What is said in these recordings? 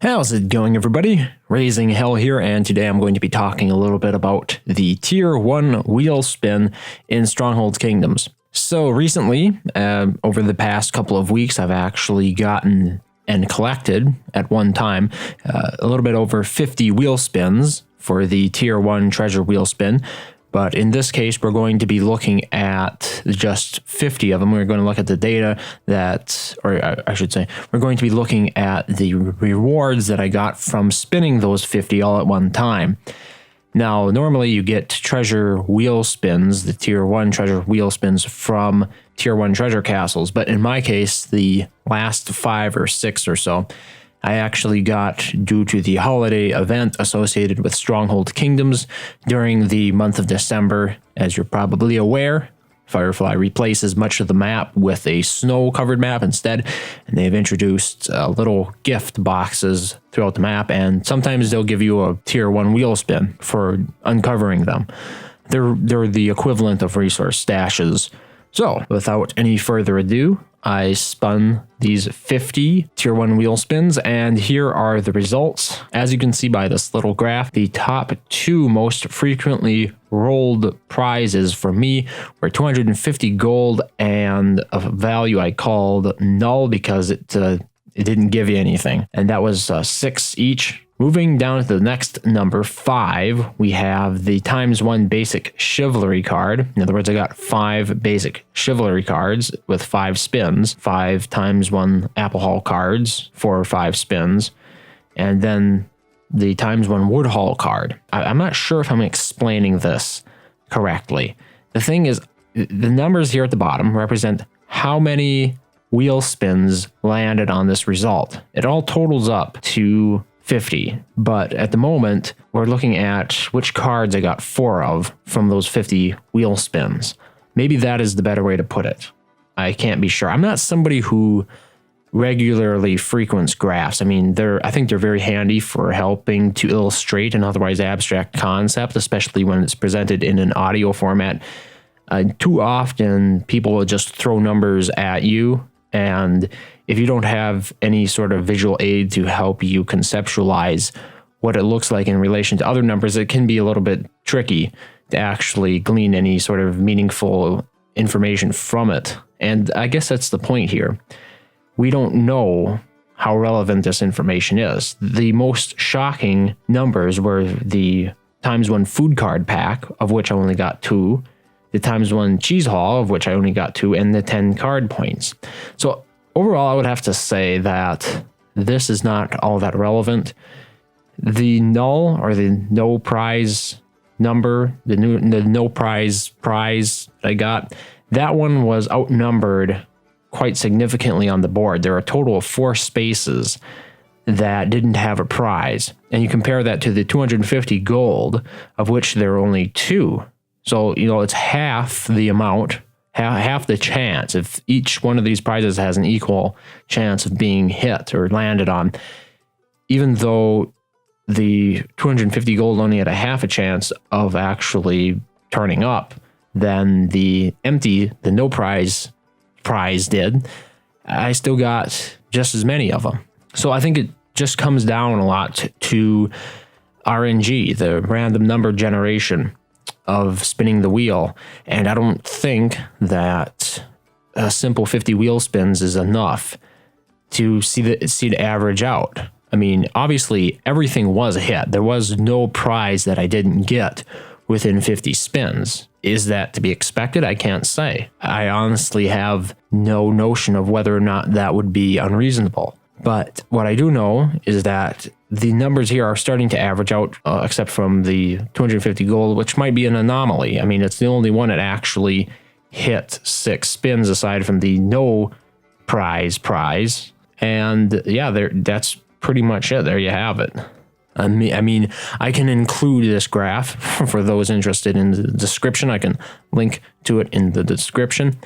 How's it going, everybody? RazingHel here, and today I'm going to be talking a little bit about the Tier 1 wheel spin in Stronghold Kingdoms. So recently, over the past couple of weeks, I've actually gotten and collected at one time a little bit over 50 wheel spins for the Tier 1 treasure wheel spin. But in this case, we're going to be looking at just 50 of them. We're going to look at the data that, or I should say, we're going to be looking at the rewards that I got from spinning those 50 all at one time. Now, normally you get treasure wheel spins, the Tier 1 treasure wheel spins from Tier 1 treasure castles. But in my case, the last 5 or 6 or so, I actually got due to the holiday event associated with Stronghold Kingdoms during the month of December. As you're probably aware, Firefly replaces much of the map with a snow-covered map instead, and they've introduced little gift boxes throughout the map, and sometimes they'll give you a Tier 1 wheel spin for uncovering them. They're the equivalent of resource stashes. So, without any further ado, I spun these 50 Tier 1 wheel spins, and here are the results. As you can see by this little graph, the top 2 most frequently rolled prizes for me were 250 gold and a value I called null because it didn't give you anything, and that was 6 each. Moving down to the next number, 5, we have the ×1 basic chivalry card. In other words, I got 5 basic chivalry cards with 5 spins, 5 ×1 apple hall cards for 5 spins, and then the ×1 wood hall card. I'm not sure if I'm explaining this correctly. The thing is, the numbers here at the bottom represent how many wheel spins landed on this result. It all totals up to 50, but at the moment we're looking at which cards I got 4 of from those 50 wheel spins. Maybe that is the better way to put it. I can't be sure. I'm not somebody who regularly frequents graphs. I mean, I think they're very handy for helping to illustrate an otherwise abstract concept, especially when it's presented in an audio format. Too often people will just throw numbers at you, and if you don't have any sort of visual aid to help you conceptualize what it looks like in relation to other numbers, it can be a little bit tricky to actually glean any sort of meaningful information from it. And I guess that's the point here. We don't know how relevant this information is. The most shocking numbers were the ×1 food card pack, of which I only got 2, the ×1 cheese haul, of which I only got 2, and the 10 card points. So overall, I would have to say that this is not all that relevant. The null, or the no prize number, the no prize I got, that one was outnumbered quite significantly on the board. There are a total of 4 spaces that didn't have a prize. And you compare that to the 250 gold, of which there are only 2. So, it's half the amount, half the chance. If each one of these prizes has an equal chance of being hit or landed on, even though the 250 gold only had a half a chance of actually turning up, then the no prize did, I still got just as many of them. So I think it just comes down a lot to RNG, the random number generation of spinning the wheel, and I don't think that a simple 50 wheel spins is enough to see the average out. I mean, obviously everything was a hit. There was no prize that I didn't get within 50 spins. Is that to be expected? I can't say. I honestly have no notion of whether or not that would be unreasonable. But what I do know is that the numbers here are starting to average out, except from the 250 gold, which might be an anomaly. I mean, it's the only one that actually hit 6 spins aside from the no prize. And yeah, that's pretty much it. There you have it. I mean, I can include this graph for those interested in the description. I can link to it in the description,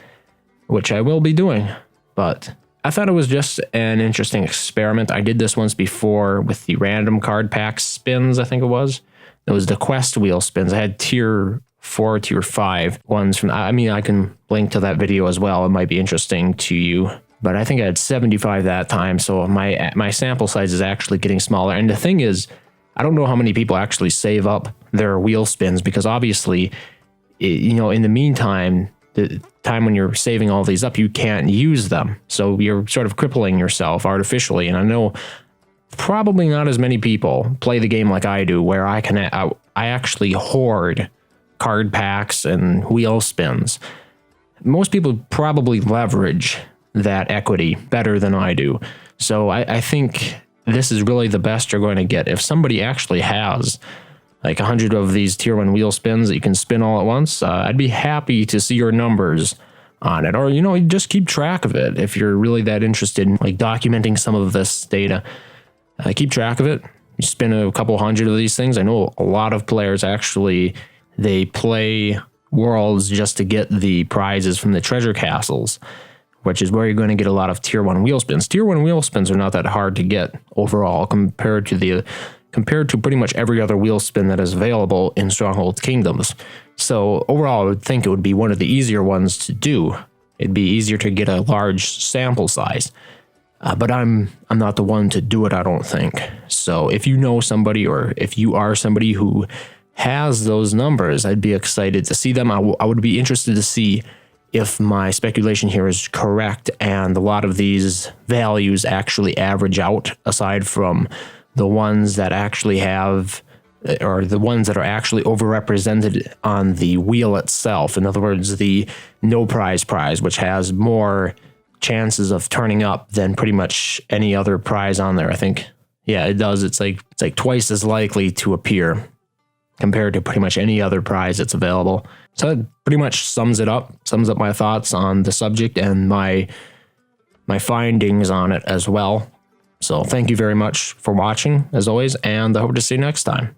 which I will be doing. But I thought it was just an interesting experiment. I did this once before with the random card pack spins, I think it was. It was the quest wheel spins. I had tier 4, tier 5 ones from, I mean, I can link to that video as well. It might be interesting to you. but I think I had 75 that time. So my sample size is actually getting smaller. And the thing is, I don't know how many people actually save up their wheel spins, because obviously, you know, in the meantime, the time when you're saving all these up, you can't use them. So you're sort of crippling yourself artificially. And I know probably not as many people play the game like I do, where I actually hoard card packs and wheel spins. Most people probably leverage that equity better than I do. So I think this is really the best you're going to get. If somebody actually has like 100 of these tier 1 wheel spins that you can spin all at once, I'd be happy to see your numbers on it. Or, you know, just keep track of it if you're really that interested in like documenting some of this data. Keep track of it. You spin a couple hundred of these things. I know a lot of players actually, they play Worlds just to get the prizes from the treasure castles, which is where you're going to get a lot of tier 1 wheel spins. Tier 1 wheel spins are not that hard to get overall compared to pretty much every other wheel spin that is available in Stronghold Kingdoms. So overall, I would think it would be one of the easier ones to do. It'd be easier to get a large sample size. But I'm not the one to do it, I don't think. So if you know somebody, or if you are somebody who has those numbers, I'd be excited to see them. I would be interested to see if my speculation here is correct and a lot of these values actually average out, aside from the ones that actually have, or the ones that are actually overrepresented on the wheel itself. In other words, the no prize, which has more chances of turning up than pretty much any other prize on there. I think, yeah, it does. It's like twice as likely to appear compared to pretty much any other prize that's available. So that pretty much sums up my thoughts on the subject and my findings on it as well. So thank you very much for watching, as always, and I hope to see you next time.